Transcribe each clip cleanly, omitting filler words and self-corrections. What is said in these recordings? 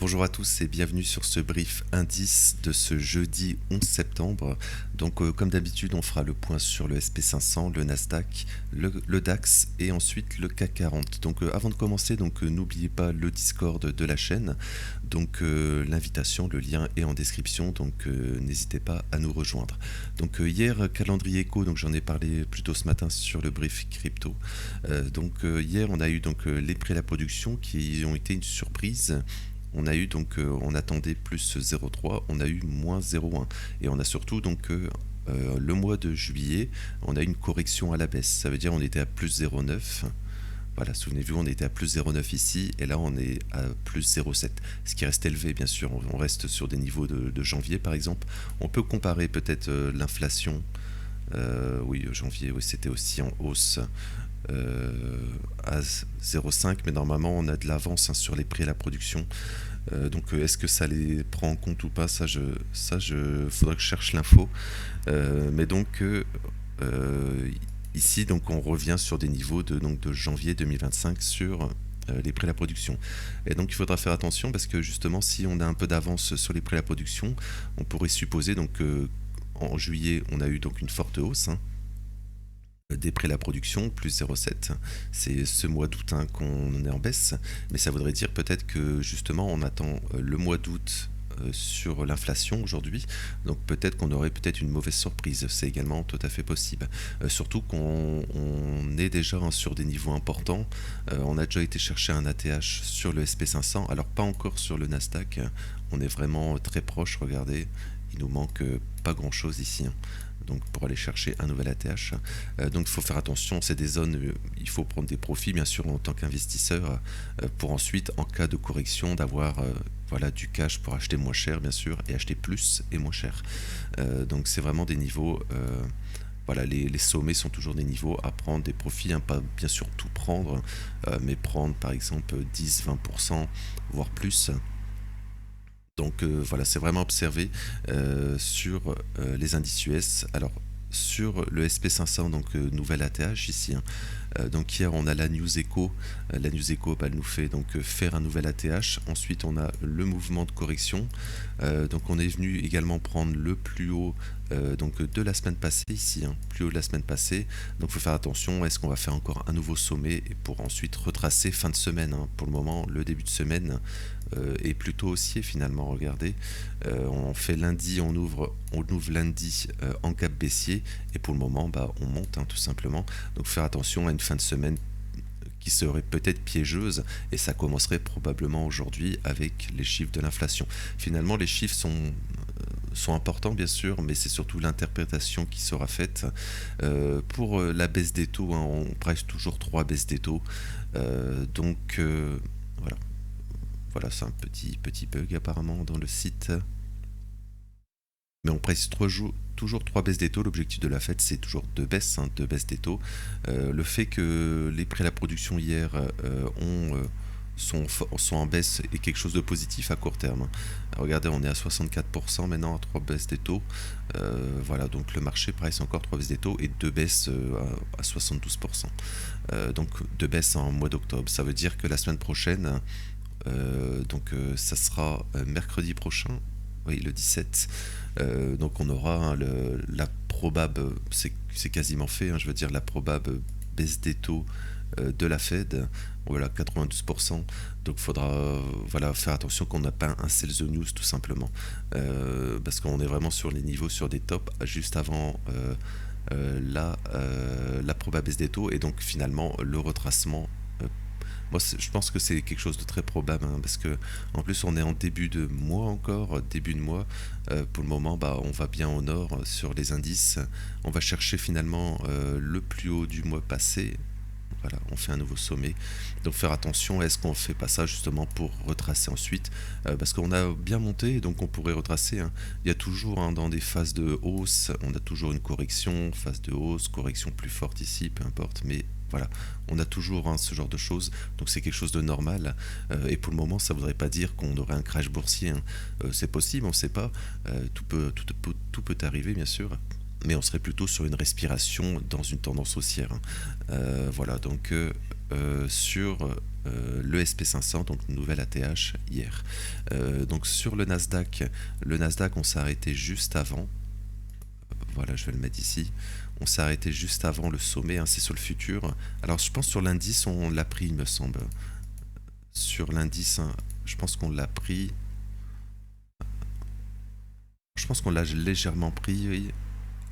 Bonjour à tous et bienvenue sur ce brief indice de ce jeudi 11 septembre. Comme d'habitude, on fera le point sur le SP500, le Nasdaq, le DAX et ensuite le CAC 40. Avant de commencer, n'oubliez pas le Discord de la chaîne. L'invitation, le lien est en description, n'hésitez pas à nous rejoindre. Hier, calendrier éco, j'en ai parlé plus tôt ce matin sur le brief crypto. Hier, on a eu les prix à la production qui ont été une surprise. On attendait plus 0,3, on a eu moins 0,1 et on a surtout le mois de juillet, on a eu une correction à la baisse. Ça veut dire on était à plus 0,9. Voilà, souvenez-vous, on était à plus 0,9 ici et là on est à plus 0,7. Ce qui reste élevé, bien sûr. On reste sur des niveaux de janvier par exemple. On peut comparer peut-être l'inflation. Oui, janvier, oui, c'était aussi en hausse à 0,5, mais normalement on a de l'avance sur les prix à la production. Est-ce que ça les prend en compte ou pas? Faudrait que je cherche l'info. Ici, on revient sur des niveaux de janvier 2025 sur les prix à la production. Et donc il faudra faire attention parce que justement, si on a un peu d'avance sur les prix à la production, on pourrait supposer en juillet, on a eu une forte hausse. Des prix à la production, plus 0,7. C'est ce mois d'août qu'on est en baisse, mais ça voudrait dire peut-être que justement on attend le mois d'août sur l'inflation aujourd'hui, donc peut-être qu'on aurait peut-être une mauvaise surprise, c'est également tout à fait possible. Surtout qu'on est déjà sur des niveaux importants, on a déjà été chercher un ATH sur le SP500, alors pas encore sur le Nasdaq, on est vraiment très proche, regardez, il nous manque pas grand chose ici. Pour aller chercher un nouvel ATH. Il faut faire attention, c'est des zones, il faut prendre des profits bien sûr en tant qu'investisseur pour ensuite, en cas de correction, d'avoir du cash pour acheter moins cher bien sûr et acheter plus et moins cher. C'est vraiment des niveaux, les sommets sont toujours des niveaux à prendre des profits, pas bien sûr tout prendre, mais prendre par exemple 10-20%, voire plus. C'est vraiment observé sur les indices US. Alors, sur le SP500, nouvelle ATH ici. Hier, on a la News Echo. La News Echo, elle nous fait faire un nouvel ATH. Ensuite, on a le mouvement de correction. On est venu également prendre le plus haut de la semaine passée ici, plus haut de la semaine passée. Donc, il faut faire attention. Est-ce qu'on va faire encore un nouveau sommet et pour ensuite retracer fin de semaine. Pour le moment, le début de semaine est plutôt haussier finalement. Regardez, on fait lundi, on ouvre lundi en cap baissier et pour le moment, on monte tout simplement. Donc, faire attention à une fin de semaine qui serait peut-être piégeuse et ça commencerait probablement aujourd'hui avec les chiffres de l'inflation. Finalement, les chiffres sont importants bien sûr, mais c'est surtout l'interprétation qui sera faite. Pour la baisse des taux, on presse toujours 3 baisses des taux. Voilà. Voilà, c'est un petit bug apparemment dans le site. Mais on presse toujours 3 baisses des taux. L'objectif de la Fed, c'est toujours 2 baisses, 2 baisses des taux. Le fait que les prix à la production hier sont en baisse est quelque chose de positif à court terme. Regardez, on est à 64% maintenant à 3 baisses des taux. Donc le marché presse encore 3 baisses des taux et 2 baisses à 72%. 2 baisses en mois d'octobre. Ça veut dire que la semaine prochaine, ça sera mercredi prochain. Oui, le 17. On aura la probable, c'est quasiment fait, je veux dire, la probable baisse des taux de la Fed, voilà, 92%. Donc il faudra faire attention qu'on n'a pas un sell the news tout simplement. Parce qu'on est vraiment sur les niveaux, sur des tops, juste avant la probable baisse des taux et donc finalement le retracement. Moi, je pense que c'est quelque chose de très probable parce que en plus on est en début de mois encore, début de mois. Pour le moment, on va bien au nord sur les indices. On va chercher finalement le plus haut du mois passé. Voilà, on fait un nouveau sommet. Donc faire attention, est-ce qu'on fait pas ça justement pour retracer ensuite parce qu'on a bien monté, donc on pourrait retracer. Il y a toujours dans des phases de hausse, on a toujours une correction, phase de hausse, correction plus forte ici, peu importe, mais voilà, on a toujours ce genre de choses, donc c'est quelque chose de normal. Et pour le moment, ça ne voudrait pas dire qu'on aurait un crash boursier. C'est possible, on ne sait pas. Tout peut arriver, bien sûr. mais on serait plutôt sur une respiration dans une tendance haussière, hein. Voilà, donc sur le SP500, donc nouvelle ATH hier. Donc sur le Nasdaq on s'est arrêté juste avant. Voilà, je vais le mettre ici. On s'est arrêté juste avant le sommet, hein, c'est sur le futur. Alors je pense sur l'indice on l'a pris, il me semble. Sur l'indice, hein, je pense qu'on l'a pris. Je pense qu'on l'a légèrement pris, oui,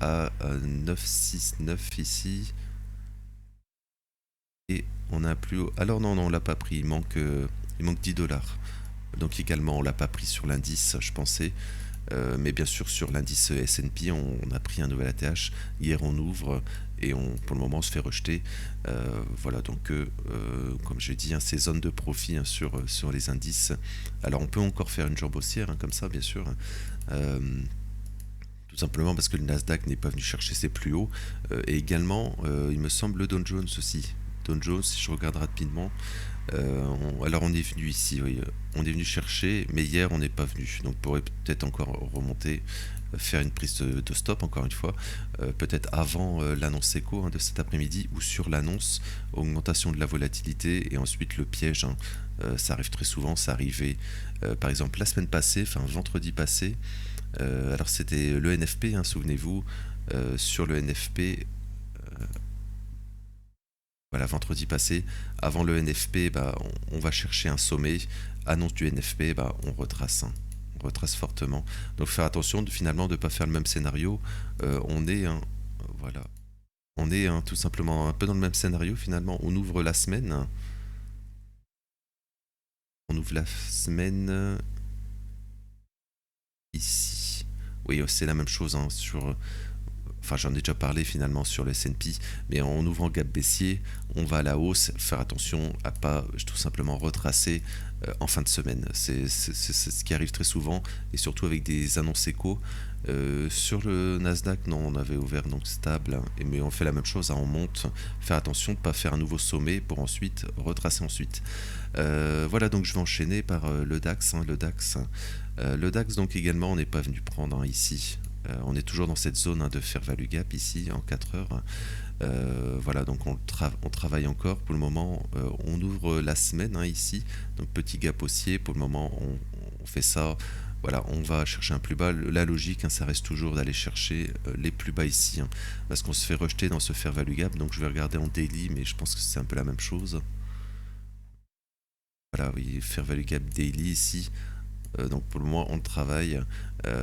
à 9,69 ici. Et on a plus haut. Alors non, non, on l'a pas pris. Il manque 10 dollars. Donc également, on l'a pas pris sur l'indice, je pensais. Mais bien sûr, sur l'indice S&P, on a pris un nouvel ATH. Hier, on ouvre et pour le moment, on se fait rejeter. Voilà, donc comme j'ai dit, hein, ces zones de profit, hein, sur les indices. Alors, on peut encore faire une jambe haussière, hein, comme ça, bien sûr. Euh, Tout simplement parce que le Nasdaq n'est pas venu chercher ses plus hauts. Et également, il me semble, le Dow Jones aussi. Dow Jones, si je regarde rapidement. Alors on est venu ici, oui, on est venu chercher, mais hier on n'est pas venu. Donc on pourrait peut-être encore remonter, faire une prise de stop encore une fois, peut-être avant l'annonce éco, hein, de cet après-midi, ou sur l'annonce, augmentation de la volatilité et ensuite le piège, hein. Ça arrive très souvent, ça arrivait par exemple la semaine passée, enfin vendredi passé. Alors c'était le NFP, hein, souvenez-vous, sur le NFP. Voilà, vendredi passé, avant le NFP, bah, on va chercher un sommet. Annonce du NFP, bah, on retrace, hein. On retrace fortement. Donc faire attention finalement de ne pas faire le même scénario. On est, hein, voilà, on est, hein, tout simplement un peu dans le même scénario finalement. On ouvre la semaine. On ouvre la semaine ici. Oui, c'est la même chose, hein, enfin j'en ai déjà parlé finalement sur le S&P, mais en ouvrant gap baissier, on va à la hausse, faire attention à pas tout simplement retracer en fin de semaine. C'est ce qui arrive très souvent, et surtout avec des annonces éco. Sur le Nasdaq, non, on avait ouvert donc stable, hein, mais on fait la même chose, hein, on monte, faire attention de ne pas faire un nouveau sommet pour ensuite retracer ensuite. Voilà, donc je vais enchaîner par le DAX, hein, le DAX. Le DAX donc également, on n'est pas venu prendre, hein, ici. On est toujours dans cette zone, hein, de fair value gap ici en 4 heures. Voilà, donc on travaille encore pour le moment. On ouvre la semaine, hein, ici, donc petit gap haussier. Pour le moment, on fait ça. Voilà, on va chercher un plus bas. La logique, hein, ça reste toujours d'aller chercher les plus bas ici, hein, parce qu'on se fait rejeter dans ce fair value gap. Donc je vais regarder en daily, mais je pense que c'est un peu la même chose. Voilà, oui, fair value gap daily ici. Donc pour le moment on travaille.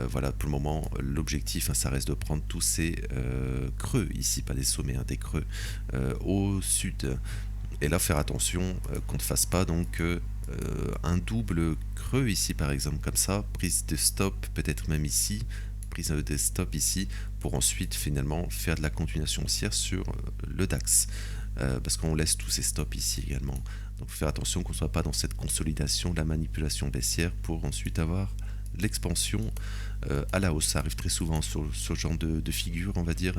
Voilà, pour le moment l'objectif, hein, ça reste de prendre tous ces creux ici, pas des sommets, hein, des creux au sud. Et là faire attention qu'on ne fasse pas donc un double creux ici par exemple, comme ça, prise de stop peut-être même ici, prise de stop ici, pour ensuite finalement faire de la continuation haussière sur le DAX. Parce qu'on laisse tous ces stops ici également. Donc faire attention qu'on ne soit pas dans cette consolidation, la manipulation baissière, pour ensuite avoir l'expansion à la hausse. Ça arrive très souvent sur ce genre de figure, on va dire.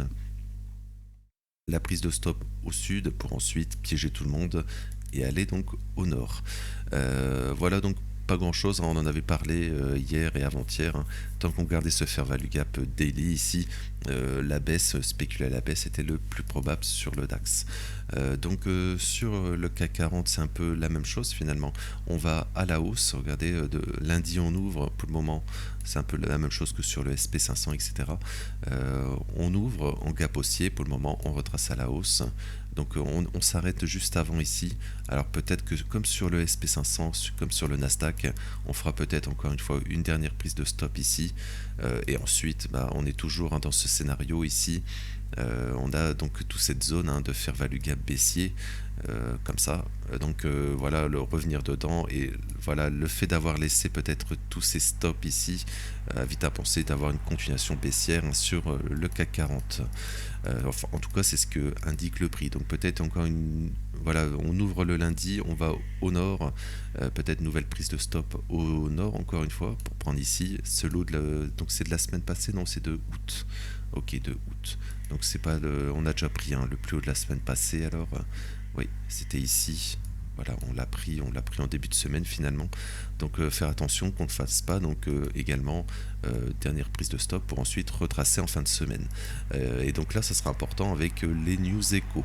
La prise de stop au sud pour ensuite piéger tout le monde et aller donc au nord. Voilà, donc pas grand chose, hein, on en avait parlé hier et avant-hier, hein. Tant qu'on gardait ce fair value gap daily ici, la baisse, spéculer à la baisse était le plus probable sur le DAX. Donc sur le CAC 40, c'est un peu la même chose finalement. On va à la hausse. Regardez, de lundi on ouvre, pour le moment c'est un peu la même chose que sur le SP500, etc. On ouvre en gap haussier, pour le moment on retrace à la hausse. Donc on s'arrête juste avant ici. Alors peut-être que comme sur le SP500, comme sur le Nasdaq, on fera peut-être encore une fois une dernière prise de stop ici. Et ensuite, bah, on est toujours, hein, dans ce scénario ici. On a donc toute cette zone, hein, de fair value gap baissier, comme ça. Donc voilà, le revenir dedans, et voilà, le fait d'avoir laissé peut-être tous ces stops ici, vite à penser d'avoir une continuation baissière, hein, sur le CAC 40. Enfin, en tout cas, c'est ce que indique le prix. Donc peut-être encore une... Voilà, on ouvre le lundi, on va au nord, peut-être nouvelle prise de stop au nord encore une fois, pour prendre ici ce lot donc c'est de la semaine passée, non, c'est de août. Ok, de août. Donc c'est pas on a déjà pris, hein, le plus haut de la semaine passée, alors oui, c'était ici. voilà, on l'a pris en début de semaine finalement. Donc faire attention qu'on ne fasse pas donc également dernière prise de stop pour ensuite retracer en fin de semaine. Et donc là, ça sera important avec les news échos.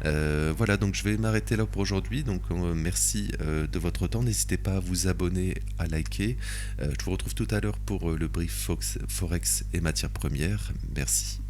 Voilà, donc je vais m'arrêter là pour aujourd'hui. Donc merci de votre temps. N'hésitez pas à vous abonner, à liker. Je vous retrouve tout à l'heure pour le brief Forex et matières premières. Merci.